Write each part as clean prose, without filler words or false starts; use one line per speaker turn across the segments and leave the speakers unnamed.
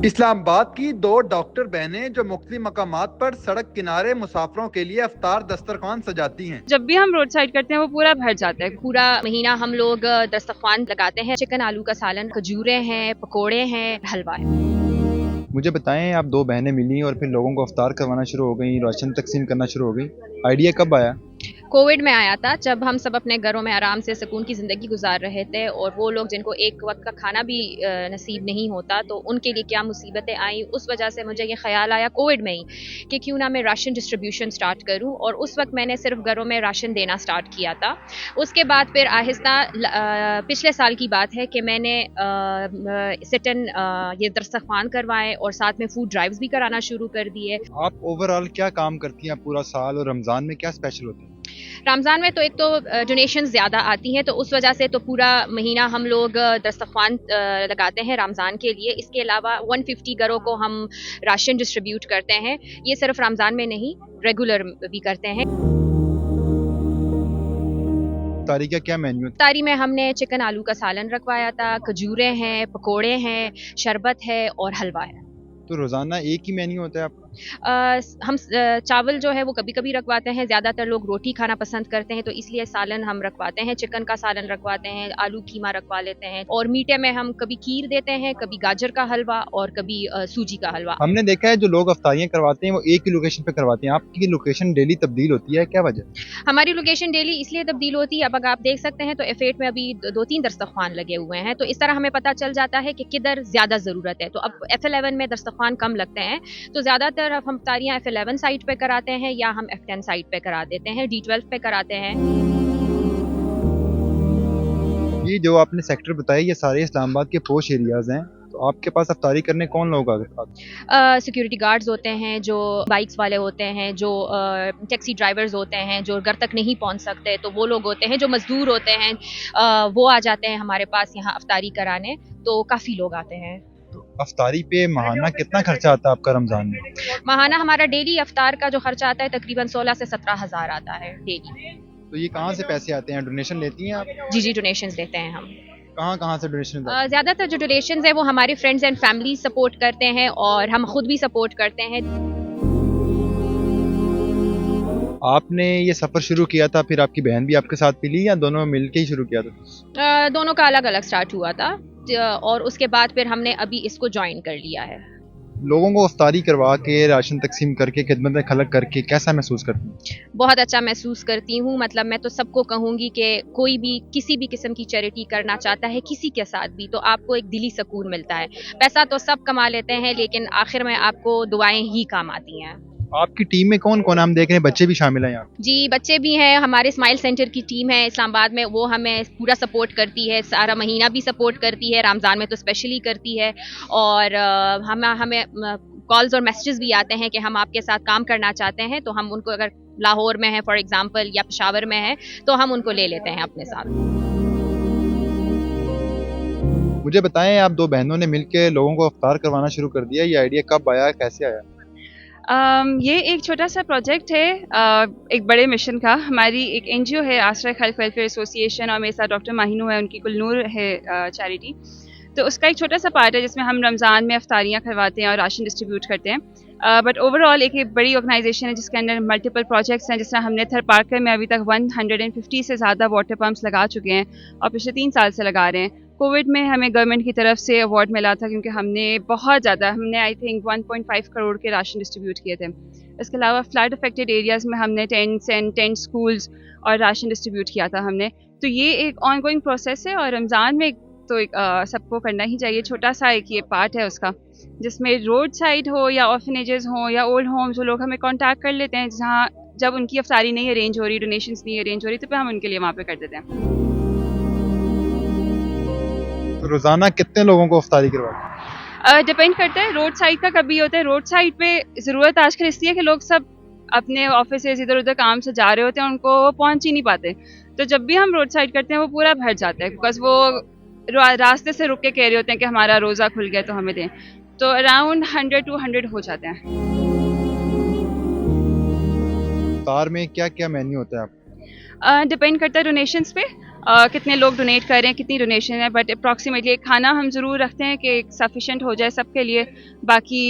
इस्लामाबाद की दो डॉक्टर बहनें जो मुख्तलिफ मकामात पर सड़क किनारे मुसाफिरों के लिए अफ्तार दस्तरखान सजाती हैं।
जब भी हम रोड साइड करते हैं वो पूरा भर जाता है। पूरा महीना हम लोग दस्तरखान लगाते हैं। चिकन आलू का सालन, खजूरें हैं, पकोड़े हैं, हलवा है।
मुझे बताएं, आप दो बहनें मिली और फिर लोगों को अफ्तार करवाना शुरू हो गई, राशन तकसीम करना शुरू हो गई। आइडिया कब आया?
कोविड में आया था, जब हम सब अपने घरों में आराम से सुकून की ज़िंदगी गुजार रहे थे और वो लोग जिनको एक वक्त का खाना भी नसीब नहीं होता, तो उनके लिए क्या मुसीबतें आई। उस वजह से मुझे ये ख्याल आया कोविड में ही कि क्यों ना मैं राशन डिस्ट्रीब्यूशन स्टार्ट करूं, और उस वक्त मैंने सिर्फ घरों में राशन देना स्टार्ट किया था। उसके बाद फिर आहिस्ता पिछले साल की बात है कि मैंने सिटन ये दस्तरखान करवाए और साथ में फूड ड्राइव्स भी कराना शुरू कर दिए।
आप ओवरऑल क्या काम करती हैं पूरा साल, और रमज़ान में क्या स्पेशल होता है?
रमज़ान में तो एक तो डोनेशन ज़्यादा आती हैं, तो उस वजह से तो पूरा महीना हम लोग दस्तरखान लगाते हैं रमज़ान के लिए। इसके अलावा 150 घरों को हम राशन डिस्ट्रीब्यूट करते हैं। ये सिर्फ रमज़ान में नहीं, रेगुलर भी करते हैं।
तारी का क्या मेन्यू?
तारी में हमने चिकन आलू का सालन रखवाया था, खजूरें हैं, पकोड़े हैं, शरबत है और हलवा है।
तो रोज़ाना एक ही मेन्यू होता है आपका?
हम चावल जो है वो कभी कभी रखवाते हैं। ज़्यादातर लोग रोटी खाना पसंद करते हैं, तो इसलिए सालन हम रखवाते हैं। चिकन का सालन रखवाते हैं, आलू कीमा रखवा लेते हैं, और मीठे में हम कभी खीर देते हैं, कभी गाजर का हलवा और कभी सूजी का हलवा।
हमने देखा है जो लोग अफ्तारियाँ करवाते हैं वो एक ही लोकेशन पे करवाते हैं। आपकी लोकेशन डेली तब्दील होती है, क्या वजह?
हमारी लोकेशन डेली इसलिए तब्दील होती है, अब अगर आप देख सकते हैं तो F8 में अभी 2-3 दस्तरखान लगे हुए हैं, तो इस तरह हमें पता चल जाता है कि किधर ज़्यादा ज़रूरत है। तो अब F11 में दस्तरखान कम लगते हैं, तो ज़्यादातर अब हम अफ्तारियाँ F11 साइट पे कराते हैं या हम F10 साइट पे करा देते हैं, D12 पे कराते हैं।
ये जो आपने सेक्टर बताया ये सारे इस्लामाबाद के पोश एरियाज हैं, तो आपके पास अफ्तारी करने कौन लोग आते हैं?
सिक्योरिटी गार्ड्स होते हैं, जो बाइक्स वाले होते हैं, जो टैक्सी ड्राइवर्स होते हैं, जो घर तक नहीं पहुंच सकते, तो वो लोग होते हैं। जो मजदूर होते हैं वो आ जाते हैं हमारे पास यहाँ अफ्तारी कराने, तो काफ़ी लोग आते हैं।
अफ्तारी पे माहाना कितना खर्चा आता है आपका रमज़ान में?
माहाना हमारा डेली अफ्तार का जो खर्चा आता है तकरीबन 16 से 17 हज़ार आता है डेली।
तो ये कहाँ से पैसे आते हैं? डोनेशन लेती हैं आप?
जी डोनेशंस देते हैं हम।
कहाँ कहाँ से डोनेशन?
ज़्यादातर जो डोनेशंस है वो हमारे फ्रेंड्स एंड फैमिली सपोर्ट करते हैं और हम खुद भी सपोर्ट करते हैं।
आपने ये सफ़र शुरू किया था, फिर आपकी बहन भी आपके साथ मिली, या दोनों मिलके ही शुरू किया था?
दोनों का अलग अलग स्टार्ट हुआ था, और उसके बाद फिर हमने अभी इसको ज्वाइन कर लिया है।
लोगों को अफ्तारी करवा के, राशन तकसीम करके, खिदमत खलक करके कैसा महसूस करती हैं?
बहुत अच्छा महसूस करती हूँ। मतलब मैं तो सबको कहूँगी कि कोई भी किसी भी किस्म की चैरिटी करना चाहता है किसी के साथ भी, तो आपको एक दिली सुकून मिलता है। पैसा तो सब कमा लेते हैं, लेकिन आखिर में आपको दुआएं ही काम आती हैं।
आपकी टीम में कौन कौन? हम देख रहे हैं बच्चे भी शामिल हैं यहाँ।
जी बच्चे भी हैं। हमारे स्माइल सेंटर की टीम है इस्लामाबाद में, वो हमें पूरा सपोर्ट करती है, सारा महीना भी सपोर्ट करती है, रमज़ान में तो स्पेशली करती है। और हमें कॉल्स और मैसेजेस भी आते हैं कि हम आपके साथ काम करना चाहते हैं, तो हम उनको, अगर लाहौर में है फॉर एग्जांपल या पेशावर में है, तो हम उनको ले लेते हैं अपने साथ।
मुझे बताएं, आप दो बहनों ने मिलकर लोगों को अफ्तार करवाना शुरू कर दिया, ये आइडिया कब आया, कैसे आया?
ये एक छोटा सा प्रोजेक्ट है एक बड़े मिशन का। हमारी एक NGO है आसरा खल्क वेलफेयर एसोसिएशन, और मेरे साथ डॉक्टर माहिनू है, उनकी कुलनूर है चैरिटी। तो उसका एक छोटा सा पार्ट है जिसमें हम रमज़ान में अफ्तारियाँ करवाते हैं और राशन डिस्ट्रीब्यूट करते हैं। बट ओवरऑल एक बड़ी ऑर्गेनाइजेशन है जिसके अंदर मल्टीपल प्रोजेक्ट्स हैं। जिस तरह हमने थर पार्कर में अभी तक 150 से ज़्यादा वाटर पम्प्स लगा चुके हैं और पिछले 3 साल से लगा रहे हैं। कोविड में हमें गवर्नमेंट की तरफ से अवार्ड मिला था क्योंकि हमने आई थिंक 1.5 करोड़ के राशन डिस्ट्रीब्यूट किए थे। इसके अलावा फ्लड अफेक्टेड एरियाज़ में हमने टेंट स्कूल्स और राशन डिस्ट्रीब्यूट किया था हमने। तो ये एक ऑनगोइंग प्रोसेस है, और रमज़ान में तो सबको करना ही चाहिए। छोटा सा एक ये पार्ट है उसका, जिसमें रोड साइड हो या ऑर्फनेजेस हो या ओल्ड होम्स, वो लोग हमें कांटेक्ट कर लेते हैं, जहाँ जब उनकी अफ्तारी नहीं अरेंज हो रही, डोनेशंस नहीं अरेंज हो रही, तो फिर हम उनके लिए वहाँ पे कर देते हैं।
तो रोज़ाना कितने लोगों को अफ्तारी करवाते हैं?
डिपेंड करता है। रोड साइड का कभी होता है। रोड साइड पे ज़रूरत आजकल इसलिए कि लोग सब अपने ऑफिस इधर उधर काम से जा रहे होते हैं, उनको पहुँच ही नहीं पाते। तो जब भी हम रोड साइड करते हैं वो पूरा भर जाता है, बिकॉज वो रास्ते से रुक के कह रहे होते हैं कि हमारा रोज़ा खुल गया तो हमें दें। तो अराउंड 100-200 हो जाते हैं।
अफ्तार में क्या क्या मेन्यू होता है आपका?
डिपेंड करता है डोनेशंस पे। कितने लोग डोनेट कर रहे हैं, कितनी डोनेशन है, बट अप्रॉक्सीमेटली एक खाना हम ज़रूर रखते हैं कि सफिशेंट हो जाए सबके लिए। बाकी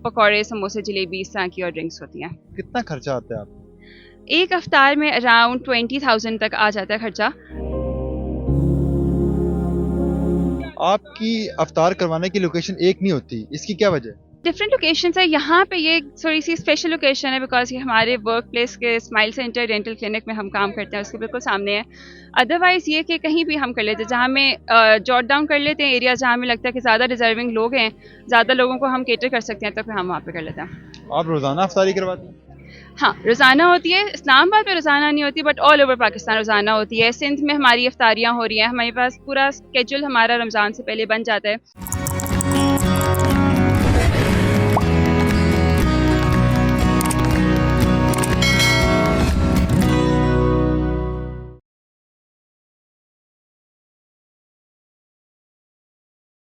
पकौड़े, समोसे, जलेबी इस तरह की और ड्रिंक्स होती हैं।
कितना खर्चा आता है आपको?
एक अफ्तार में अराउंड 20,000 तक आ जाता है खर्चा।
आपकी अफ्तार करवाने की लोकेशन एक नहीं होती, इसकी क्या वजह है?
डिफरेंट लोकेशन है। यहाँ पे ये थोड़ी सी स्पेशल लोकेशन है बिकॉज ये हमारे वर्क प्लेस के स्माइल सेंटर डेंटल क्लिनिक में हम काम करते हैं, उसके बिल्कुल सामने है। अदरवाइज़ ये कि कहीं भी हम कर लेते हैं, जहाँ में जॉट डाउन कर लेते हैं एरिया जहाँ में लगता है कि ज़्यादा डिजर्विंग लोग हैं, ज़्यादा लोगों को हम केटर कर सकते हैं, तो फिर हम वहाँ पे कर लेते हैं।
आप रोज़ाना अफ्तारी करवाती हैं?
हाँ, रोज़ाना होती है। इस्लामाबाद में रोज़ाना नहीं होती, बट ऑल ओवर पाकिस्तान रोज़ाना होती है। सिंध में हमारी अफ्तारियाँ हो रही हैं, हमारे पास पूरा स्केड्यूल हमारा रमज़ान से पहले बन जाता है।